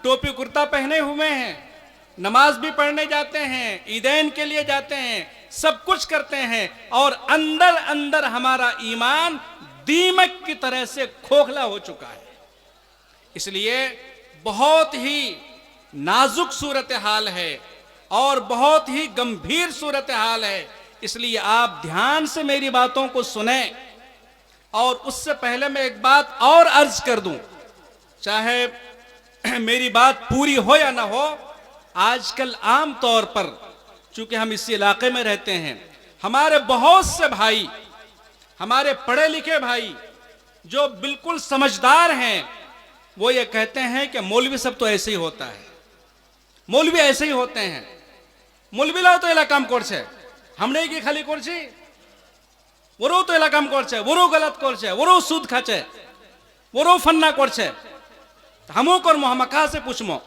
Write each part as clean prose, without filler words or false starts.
टोपी कुर्ता पहने हुए हैं, नमाज भी पढ़ने जाते हैं, ईदैन के लिए जाते हैं, सब कुछ करते हैं, और अंदर अंदर हमारा ईमान दीमक की तरह से खोखला हो चुका है। इसलिए बहुत ही नाजुक सूरत हाल है और बहुत ही गंभीर सूरत हाल है। इसलिए आप ध्यान से मेरी बातों को सुने। और उससे पहले मैं एक बात और अर्ज कर दूं, चाहे मेरी बात पूरी हो या ना हो, आजकल आम तौर पर चूंकि हम इस इलाके में रहते हैं, हमारे बहुत से भाई, हमारे पढ़े लिखे भाई जो बिल्कुल समझदार हैं, वो ये कहते हैं कि मौलवी सब तो ऐसे ही होता है, मौलवी ऐसे ही होते हैं, मौलवी लाओ तो इलाकाम करछे, हमने की खाली करछी, वरो तो इलाकाम करछे, वरो गलत करछे, वरो सूद खाचे, वरो फन्ना करछे, हमो करमो, हम कहां से पूछमो,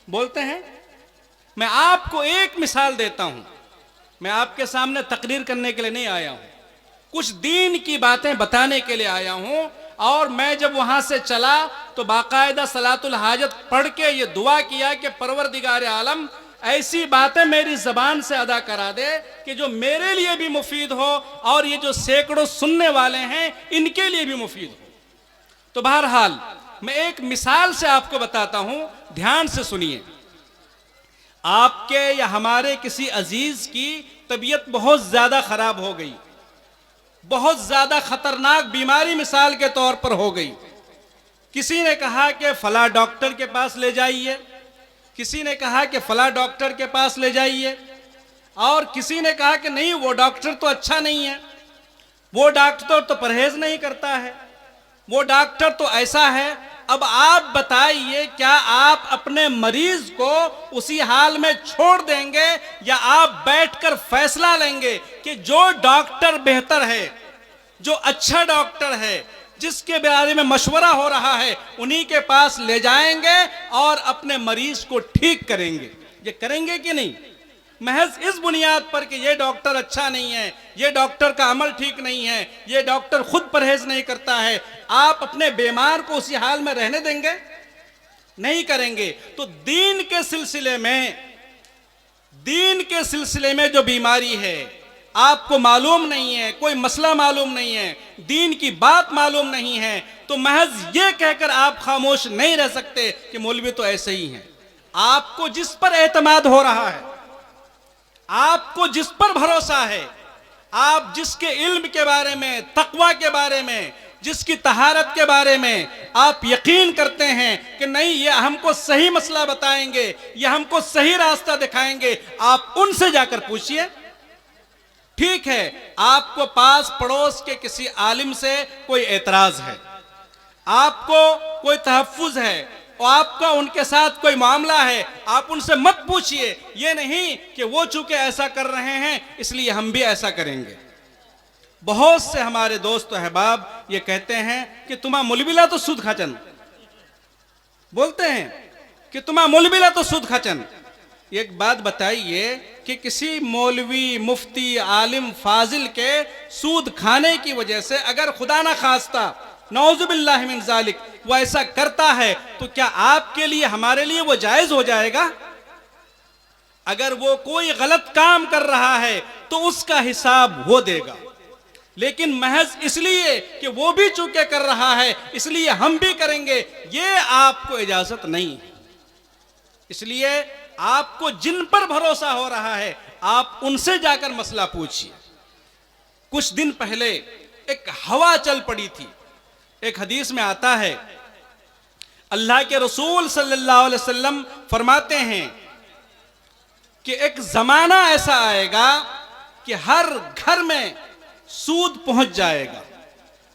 बोलते हैं। मैं आपको एक मिसाल देता हूं, मैं आपके सामने तकरीर करने के लिए नहीं आया हूं, कुछ दीन की बातें बताने के लिए आया हूं। और मैं जब वहां से चला तो बाकायदा सलातुल हाजत पढ़ के ये दुआ किया कि परवरदिगार आलम ऐसी बातें मेरी जबान से अदा करा दे कि जो मेरे लिए भी मुफीद हो और ये जो सैकड़ों सुनने वाले हैं इनके लिए भी मुफीद हो। तो बहरहाल मैं एक मिसाल से आपको बताता हूं, ध्यान से सुनिए। आपके या हमारे किसी अजीज की तबीयत बहुत ज्यादा खराब हो गई, बहुत ज्यादा खतरनाक बीमारी मिसाल के तौर पर हो गई। किसी ने कहा कि फला डॉक्टर के पास ले जाइए, किसी ने कहा कि फला डॉक्टर के पास ले जाइए, और किसी ने कहा कि नहीं वो डॉक्टर तो अच्छा नहीं है, वो डॉक्टर तो परहेज नहीं करता है, वो डॉक्टर तो ऐसा है। अब आप बताइए, क्या आप अपने मरीज को उसी हाल में छोड़ देंगे या आप बैठकर फैसला लेंगे कि जो डॉक्टर बेहतर है, जो अच्छा डॉक्टर है, जिसके बारे में मशवरा हो रहा है, उन्हीं के पास ले जाएंगे और अपने मरीज को ठीक करेंगे? ये करेंगे कि नहीं? महज इस बुनियाद पर कि ये डॉक्टर अच्छा नहीं है, ये डॉक्टर का अमल ठीक नहीं है, ये डॉक्टर खुद परहेज नहीं करता है, आप अपने बीमार को उसी हाल में रहने देंगे? नहीं करेंगे। तो दीन के सिलसिले में जो बीमारी है, आपको मालूम नहीं है, कोई मसला मालूम नहीं है, दीन की बात मालूम नहीं है, तो महज ये कहकर आप खामोश नहीं रह सकते कि मौलवी तो ऐसे ही हैं। आपको जिस पर एतमाद हो रहा है, आपको जिस पर भरोसा है, आप जिसके इल्म के बारे में, तकवा के बारे में, जिसकी तहारत के बारे में आप यकीन करते हैं कि नहीं ये हमको सही मसला बताएंगे, ये हमको सही रास्ता दिखाएंगे, आप उनसे जाकर पूछिए। ठीक है, आपको पास पड़ोस के किसी आलिम से कोई एतराज है, आपको कोई तहफ्फुज है और आपका उनके साथ कोई मामला है, आप उनसे मत पूछिए। ये नहीं कि वो चूंकि ऐसा कर रहे हैं इसलिए हम भी ऐसा करेंगे। बहुत से हमारे दोस्त अहबाब ये कहते हैं कि तुम्हारा मुलबिला तो सूद खाचन, बोलते हैं कि तुम्हारा मुलबिला तो सूद खाचन। एक बात बताइए कि किसी मौलवी, मुफ्ती, आलिम, फाजिल के सूद खाने की वजह से अगर खुदा ना खास्ता, नौजुबिल्लाहि मिन जालिक, वो ऐसा करता है तो क्या आपके लिए, हमारे लिए वो जायज हो जाएगा? अगर वो कोई गलत काम कर रहा है तो उसका हिसाब वो देगा, लेकिन महज इसलिए कि वो भी चूके कर रहा है इसलिए हम भी करेंगे, ये आपको इजाजत नहीं है। इसलिए आपको जिन पर भरोसा हो रहा है आप उनसे जाकर मसला पूछिए। कुछ दिन पहले एक हवा चल पड़ी थी। एक हदीस में आता है, अल्लाह के रसूल सल्लल्लाहु अलैहि वसल्लम फरमाते हैं कि एक जमाना ऐसा आएगा कि हर घर में सूद पहुंच जाएगा।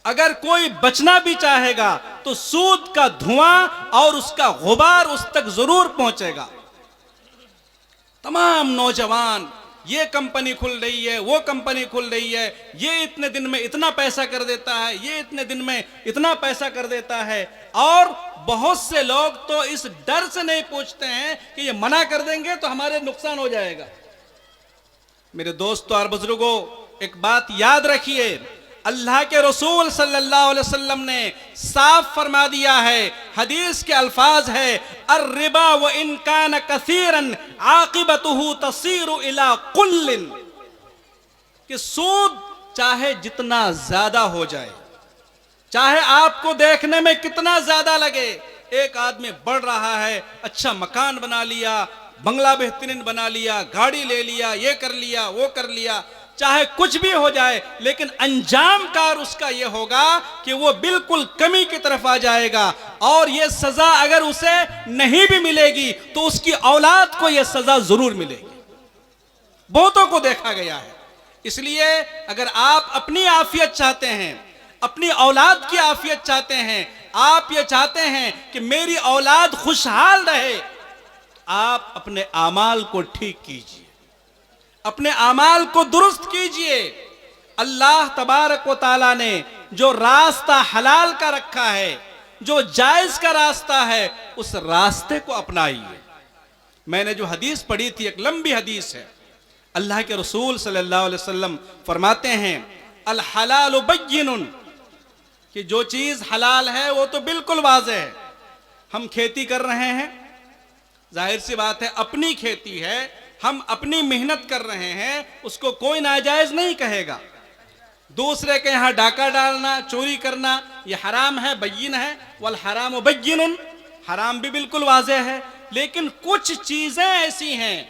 अगर कोई बचना भी चाहेगा तो सूद का धुआं और उसका गुबार उस तक जरूर पहुंचेगा। तमाम नौजवान, ये कंपनी खुल रही है, वो कंपनी खुल रही है, ये इतने दिन में इतना पैसा कर देता है, ये इतने दिन में इतना पैसा कर देता है, और बहुत से लोग तो इस डर से नहीं पूछते हैं कि ये मना कर देंगे तो हमारे नुकसान हो जाएगा। मेरे दोस्तों और बुजुर्गों, एक बात याद रखिए, अल्लाह के रसूल सल्लल्लाहु अलैहि वसल्लम ने साफ फरमा दिया है, हदीस के अल्फाज है, अर्रिबा व इन कान कसीरन आकिबतुहु तसीरु इला कुल्लिन, कि सूद चाहे जितना ज्यादा हो जाए, चाहे आपको देखने में कितना ज्यादा लगे, एक आदमी बढ़ रहा है, अच्छा मकान बना लिया, बंगला बेहतरीन बना लिया, गाड़ी ले लिया, ये कर लिया, वो कर लिया, चाहे कुछ भी हो जाए, लेकिन अंजाम कार उसका यह होगा कि वो बिल्कुल कमी की तरफ आ जाएगा। और ये सजा अगर उसे नहीं भी मिलेगी तो उसकी औलाद को यह सजा जरूर मिलेगी। बहुतों को देखा गया है। इसलिए अगर आप अपनी आफियत चाहते हैं, अपनी औलाद की आफियत चाहते हैं, आप ये चाहते हैं कि मेरी औलाद खुशहाल रहे, आप अपने आमाल को ठीक कीजिए, अपने आमाल को दुरुस्त कीजिए। अल्लाह तबारक व ताला ने जो रास्ता हलाल का रखा है, जो जायज का रास्ता है, उस रास्ते को अपनाइए। मैंने जो हदीस पढ़ी थी, एक लंबी हदीस है, अल्लाह के रसूल सल्लल्लाहु अलैहि वसल्लम फरमाते हैं, अल हलाल बय्यिनुन, कि जो चीज हलाल है वो तो बिल्कुल वाज़ेह है। हम खेती कर रहे हैं, जाहिर सी बात है अपनी खेती है, हम अपनी मेहनत कर रहे हैं, उसको कोई नाजायज नहीं कहेगा। दूसरे के यहां डाका डालना, चोरी करना, यह हराम है, बय्यिन है। वल हराम बय्यिनुन, हराम भी बिल्कुल वाज़ेह है। लेकिन कुछ चीजें ऐसी हैं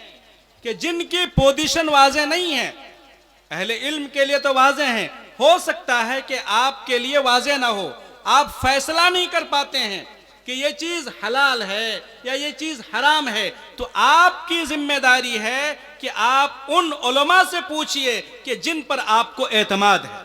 कि जिनकी पोजीशन वाज़ेह नहीं है। अहले इल्म के लिए तो वाज़ेह है, हो सकता है कि आपके लिए वाज़ेह ना हो, आप फैसला नहीं कर पाते हैं कि ये चीज हलाल है या ये चीज हराम है। तो आपकी जिम्मेदारी है कि आप उन उलमा से पूछिए कि जिन पर आपको एतमाद है।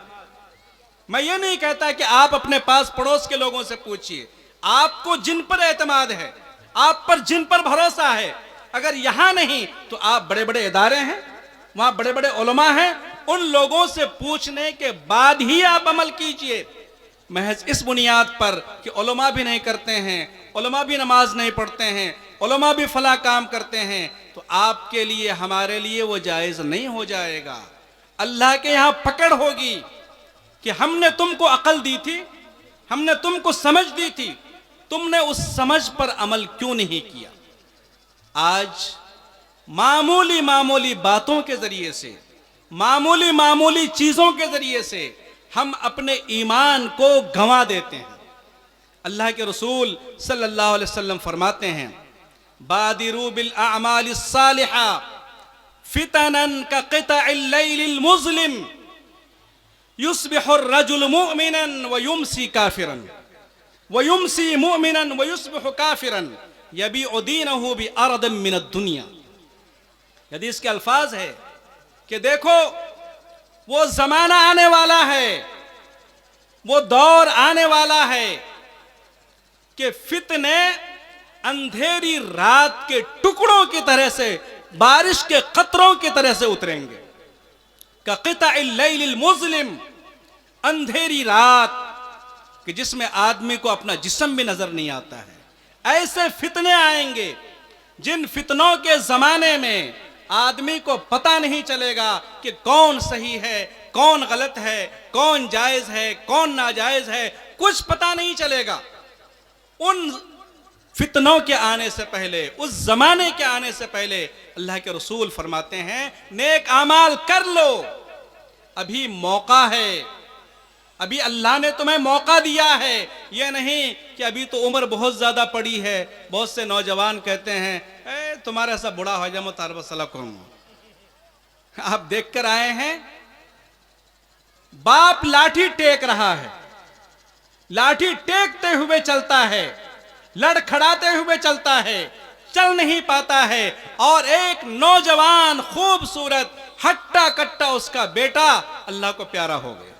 मैं ये नहीं कहता कि आप अपने पास पड़ोस के लोगों से पूछिए, आपको जिन पर एतमाद है, आप पर जिन पर भरोसा है, अगर यहां नहीं तो आप बड़े बड़े इदारे हैं, वहां बड़े बड़े उलमा हैं, उन लोगों से पूछने के बाद ही आप अमल कीजिए। महज इस बुनियाद पर कि उलमा भी नहीं करते हैं, उलमा भी नमाज नहीं पढ़ते हैं, उलमा भी फला काम करते हैं, तो आपके लिए हमारे लिए वो जायज नहीं हो जाएगा। अल्लाह के यहां पकड़ होगी कि हमने तुमको अकल दी थी, हमने तुमको समझ दी थी, तुमने उस समझ पर अमल क्यों नहीं किया। आज मामूली मामूली बातों के जरिए से, मामूली मामूली चीजों के जरिए से हम अपने ईमान को गंवा देते हैं। अल्लाह के रसूल सल्लल्लाहु अलैहि वसल्लम फरमाते हैं, बादिरू बिल अअमालिस सालिहा फितनन का क़ितअल लैलिल मुज़लिम युस्बिहु अर्रजुल मुअमिनन व युमसी काफिरन व युमसी मुअमिनन व युस्बिहु काफिरन यबीउ दीनहु बिअरदिन मिनद दुनिया। हदीस के अल्फाज है कि देखो वो जमाना आने वाला है, वो दौर आने वाला है कि फितने अंधेरी रात के टुकड़ों की तरह से, बारिश के कतरों की तरह से उतरेंगे। का क़ितअल लैलिल मुज़लिम, अंधेरी रात कि जिसमें आदमी को अपना जिस्म भी नजर नहीं आता है। ऐसे फितने आएंगे जिन फितनों के जमाने में आदमी को पता नहीं चलेगा कि कौन सही है, कौन गलत है, कौन जायज है, कौन नाजायज है, कुछ पता नहीं चलेगा। उन फितनों के आने से पहले, उस जमाने के आने से पहले अल्लाह के रसूल फरमाते हैं, नेक आमाल कर लो, अभी मौका है, अभी अल्लाह ने तुम्हें मौका दिया है। यह नहीं कि अभी तो उम्र बहुत ज्यादा पड़ी है। बहुत से नौजवान कहते हैं तुम्हारे ऐसा बुढ़ा हो जाए तारबसलकुम। आप देख कर आए हैं, बाप लाठी टेक रहा है, लाठी टेकते हुए चलता है, लड़खड़ाते हुए चलता है, चल नहीं पाता है, और एक नौजवान खूबसूरत हट्टा कट्टा उसका बेटा अल्लाह को प्यारा हो गया।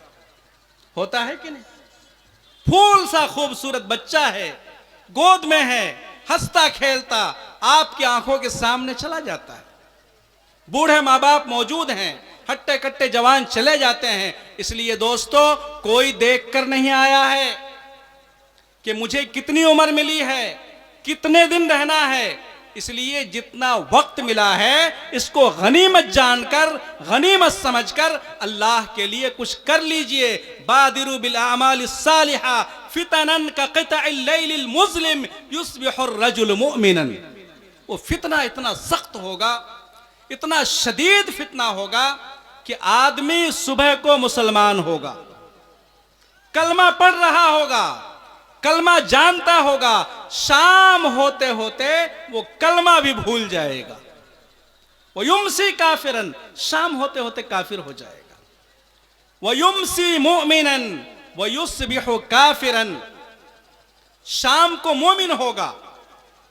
होता है कि नहीं? फूल सा खूबसूरत बच्चा है, गोद में है, हंसता खेलता आपकी आंखों के सामने चला जाता है। बूढ़े माँ बाप मौजूद हैं, हट्टे कट्टे जवान चले जाते हैं। इसलिए दोस्तों, कोई देख कर नहीं आया है कि मुझे कितनी उम्र मिली है, कितने दिन रहना है। इसलिए जितना वक्त मिला है इसको गनीमत जानकर, गनीमत समझकर अल्लाह के लिए कुछ कर लीजिए। बादिरु बिल आमाल सालिहा फितनन का क़ितअल लैलिल मुज़लिम युस्बिहुर रजुल मुमिनन। वो फितना इतना सख्त होगा, इतना शदीद फितना होगा कि आदमी सुबह को मुसलमान होगा, कलमा पढ़ रहा होगा, कलमा जानता होगा, शाम होते होते वो कलमा भी भूल जाएगा। वो युमसी काफिरन, शाम होते होते काफिर हो जाएगा। वो युमसी मुमिनन वो युस्बिहु काफिरन, शाम को मोमिन होगा,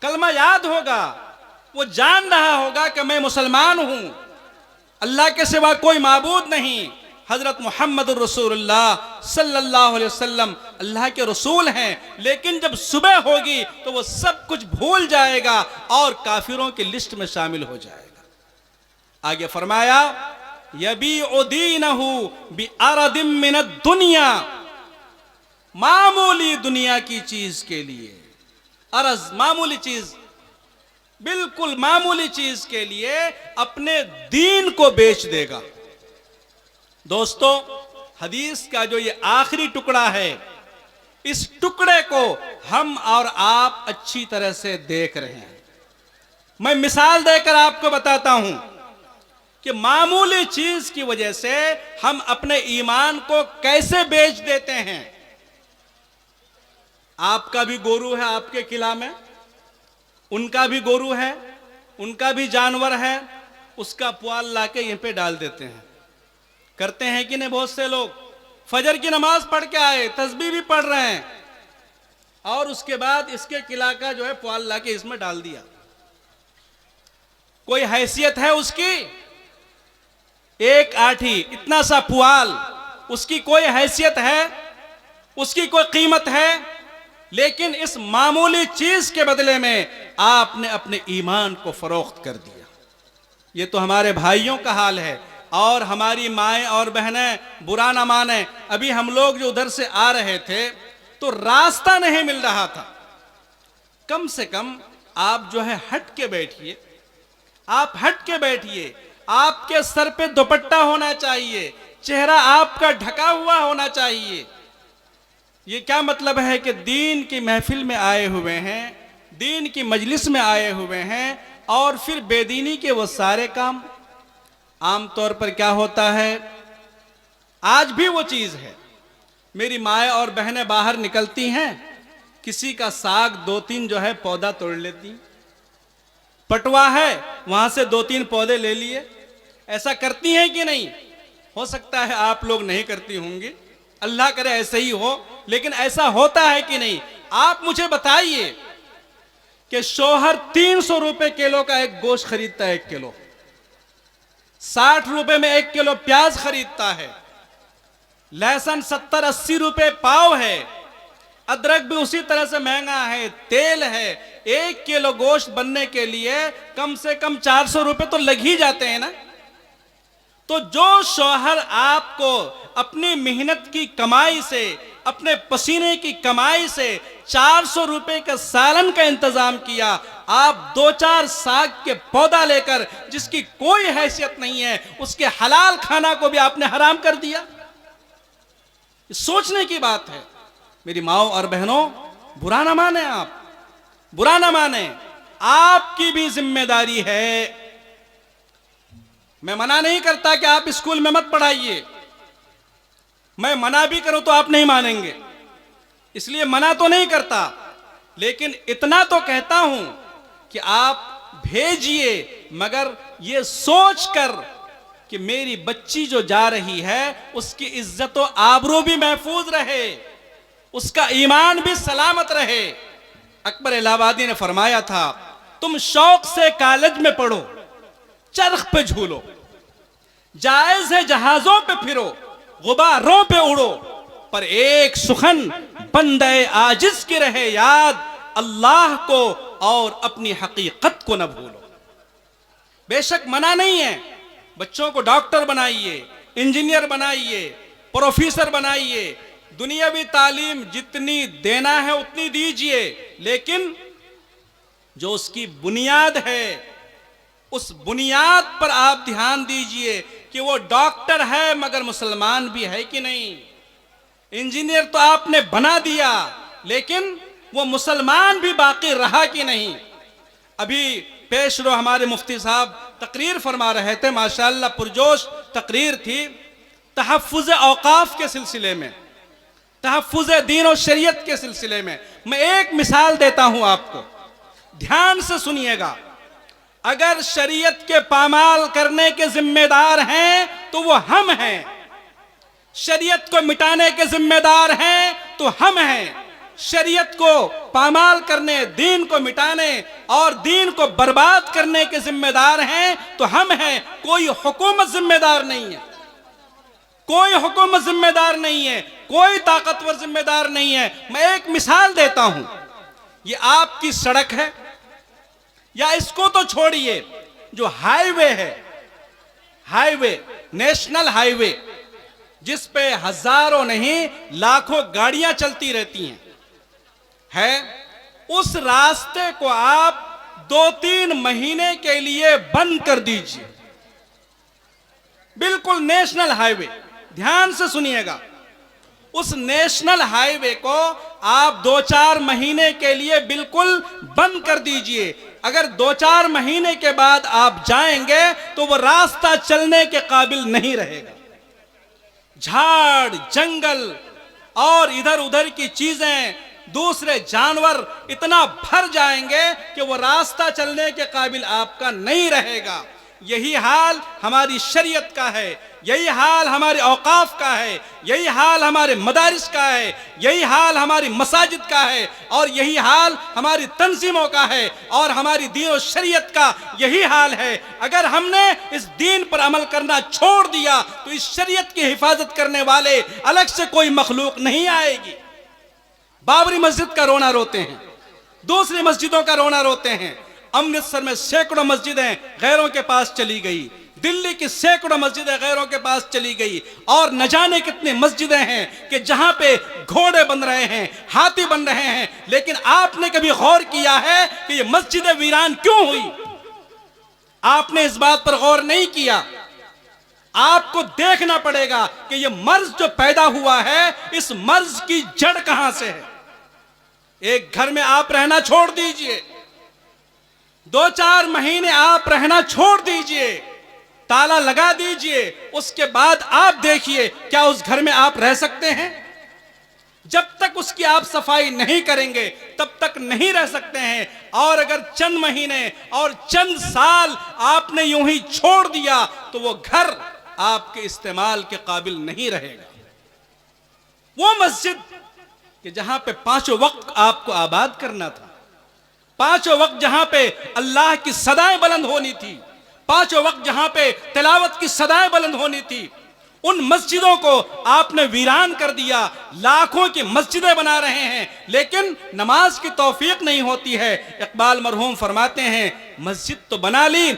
कलमा याद होगा, वो जान रहा होगा कि मैं मुसलमान हूं, अल्लाह के सिवा कोई माबूद नहीं, हजरत मोहम्मद रसूलुल्लाह सल्लल्लाहु अलैहि वसल्लम अल्लाह के रसूल हैं। लेकिन जब सुबह होगी तो वो सब कुछ भूल जाएगा और काफिरों की लिस्ट में शामिल हो जाएगा। आगे फरमाया यबीउ दीनहु बिअरदिम मिनद दुनिया, मामूली दुनिया की चीज के लिए, अरज मामूली चीज, बिल्कुल मामूली चीज के लिए अपने दीन को बेच देगा। दोस्तों, हदीस का जो ये आखिरी टुकड़ा है, इस टुकड़े को हम और आप अच्छी तरह से देख रहे हैं। मैं मिसाल देकर आपको बताता हूं कि मामूली चीज की वजह से हम अपने ईमान को कैसे बेच देते हैं। आपका भी गोरू है आपके किला में, उनका भी गोरू है, उनका भी जानवर है, उसका पुआल लाके यहीं पे डाल देते हैं। करते हैं कि नहीं बहुत से लोग? फजर की नमाज पढ़ के आए, तस्बीह भी पढ़ रहे हैं, और उसके बाद इसके किला का जो है पुआल लाके इसमें डाल दिया। कोई हैसियत है उसकी? एक आठी, इतना सा पुआल, उसकी कोई हैसियत है? उसकी कोई कीमत है? लेकिन इस मामूली चीज के बदले में आपने अपने ईमान को फरोख्त कर दिया। ये तो हमारे भाइयों का हाल है। और हमारी माएँ और बहनें बुरा ना माने, अभी हम लोग जो उधर से आ रहे थे तो रास्ता नहीं मिल रहा था। कम से कम आप जो है हट के बैठिए, आप हट के बैठिए, आपके सर पे दुपट्टा होना चाहिए, चेहरा आपका ढका हुआ होना चाहिए। ये क्या मतलब है कि दीन की महफिल में आए हुए हैं, दीन की मजलिस में आए हुए हैं, और फिर बेदीनी के वो सारे काम। आमतौर पर क्या होता है, आज भी वो चीज है, मेरी माएँ और बहनें बाहर निकलती हैं, किसी का साग दो तीन जो है पौधा तोड़ लेती, पटवा है वहां से दो तीन पौधे ले लिए। ऐसा करती हैं कि नहीं? हो सकता है आप लोग नहीं करती होंगी, अल्लाह करे ऐसे ही हो, लेकिन ऐसा होता है कि नहीं? आप मुझे बताइए कि शौहर 300 रुपए किलो का एक गोश्त खरीदता है, 1 किलो, 60 रुपए में 1 किलो प्याज खरीदता है, लहसुन 70-80 रुपए पाव है, अदरक भी उसी तरह से महंगा है, तेल है। 1 किलो गोश्त बनने के लिए कम से कम 400 रुपए तो लग ही जाते हैं ना। तो जो शौहर आपको अपनी मेहनत की कमाई से, अपने पसीने की कमाई से 400 रुपए का सालन का इंतजाम किया, आप 2-4 साग के पौधा लेकर, जिसकी कोई हैसियत नहीं है, उसके हलाल खाना को भी आपने हराम कर दिया। सोचने की बात है। मेरी माओ और बहनों, बुरा ना माने, आप बुरा ना माने, आपकी भी जिम्मेदारी है। मैं मना नहीं करता कि आप स्कूल में मत पढ़ाइए, मैं मना भी करूं तो आप नहीं मानेंगे, इसलिए मना तो नहीं करता, लेकिन इतना तो कहता हूं कि आप भेजिए, मगर ये सोचकर कि मेरी बच्ची जो जा रही है उसकी इज्जत और आबरू भी महफूज रहे, उसका ईमान भी सलामत रहे। अकबर इलाहाबादी ने फरमाया था, तुम शौक से कॉलेज में पढ़ो, चरख पे झूलो, जायज है जहाजों पे फिरो, गुबारों पे उड़ो, पर एक सुखन बंदे आजिज की रहे याद, अल्लाह को और अपनी हकीकत को न भूलो। बेशक मना नहीं है, बच्चों को डॉक्टर बनाइए, इंजीनियर बनाइए, प्रोफेसर बनाइए, दुनियावी तालीम जितनी देना है उतनी दीजिए, लेकिन जो उसकी बुनियाद है, उस बुनियाद पर आप ध्यान दीजिए कि वो डॉक्टर है मगर मुसलमान भी है कि नहीं। इंजीनियर तो आपने बना दिया, लेकिन वो मुसलमान भी बाकी रहा कि नहीं। अभी पेशरो हमारे मुफ्ती साहब तकरीर फरमा रहे थे, माशाअल्लाह पुरजोश तकरीर थी, तहफ़्फ़ुज़ औक़ाफ़ के सिलसिले में, तहफ़्फ़ुज़ दीन और शरीयत के सिलसिले में। मैं एक मिसाल देता हूं आपको, ध्यान से सुनिएगा। अगर शरीयत के पामाल करने के जिम्मेदार हैं तो वो हम हैं, शरीयत को मिटाने के जिम्मेदार हैं तो हम हैं। शरीयत को पामाल करने, दीन को मिटाने और दीन को बर्बाद करने के जिम्मेदार हैं तो हम हैं। कोई हुकूमत जिम्मेदार नहीं है, कोई हुकूमत जिम्मेदार नहीं है, कोई ताकतवर जिम्मेदार नहीं है। मैं एक मिसाल देता हूं, ये आपकी सड़क है, या इसको तो छोड़िए, जो हाईवे है, हाईवे, नेशनल हाईवे, जिस पे हजारों नहीं लाखों गाड़ियां चलती रहती हैं, है, उस रास्ते को आप 2-3 महीने के लिए बंद कर दीजिए। बिल्कुल नेशनल हाईवे, ध्यान से सुनिएगा, उस नेशनल हाईवे को आप 2-4 महीने के लिए बिल्कुल बंद कर दीजिए। अगर 2-4 महीने के बाद आप जाएंगे तो वो रास्ता चलने के काबिल नहीं रहेगा। झाड़, जंगल और इधर उधर की चीजें, दूसरे जानवर इतना भर जाएंगे कि वो रास्ता चलने के काबिल आपका नहीं रहेगा। यही हाल हमारी शरीयत का है, यही हाल हमारे औकाफ का है, यही हाल हमारे मदारिस का है, यही हाल हमारी मसाजिद का है, और यही हाल हमारी तंजीमों का है, और हमारी दीन और शरीयत का यही हाल है। अगर हमने इस दीन पर अमल करना छोड़ दिया तो इस शरीयत की हिफाजत करने वाले अलग से कोई मखलूक नहीं आएगी। बाबरी मस्जिद का रोना रोते हैं, दूसरी मस्जिदों का रोना रोते हैं। अमृतसर में सैकड़ों मस्जिदें गैरों के पास चली गई, दिल्ली की सैकड़ों मस्जिदें गैरों के पास चली गई, और न जाने कितनी मस्जिदें हैं कि जहां पे घोड़े बन रहे हैं, हाथी बन रहे हैं। लेकिन आपने कभी गौर किया है कि ये मस्जिदें वीरान क्यों हुई? आपने इस बात पर गौर नहीं किया। आपको देखना पड़ेगा कि ये मर्ज जो पैदा हुआ है, इस मर्ज की जड़ कहां से है। एक घर में आप रहना छोड़ दीजिए, 2-4 महीने आप रहना छोड़ दीजिए, ताला लगा दीजिए, उसके बाद आप देखिए क्या उस घर में आप रह सकते हैं। जब तक उसकी आप सफाई नहीं करेंगे तब तक नहीं रह सकते हैं। और अगर चंद महीने और चंद साल आपने यूं ही छोड़ दिया तो वो घर आपके इस्तेमाल के काबिल नहीं रहेगा। वो मस्जिद कि जहां पे 5 वक्त आपको आबाद करना था, 5 वक्त जहां पे अल्लाह की सदाएं बुलंद होनी थी, 5 वक्त जहां पे तिलावत की सदाएं बुलंद होनी थी, उन मस्जिदों को आपने वीरान कर दिया। लाखों की मस्जिदें बना रहे हैं, लेकिन नमाज की तौफीक नहीं होती है। इकबाल मरहूम फरमाते हैं, मस्जिद तो बना ली,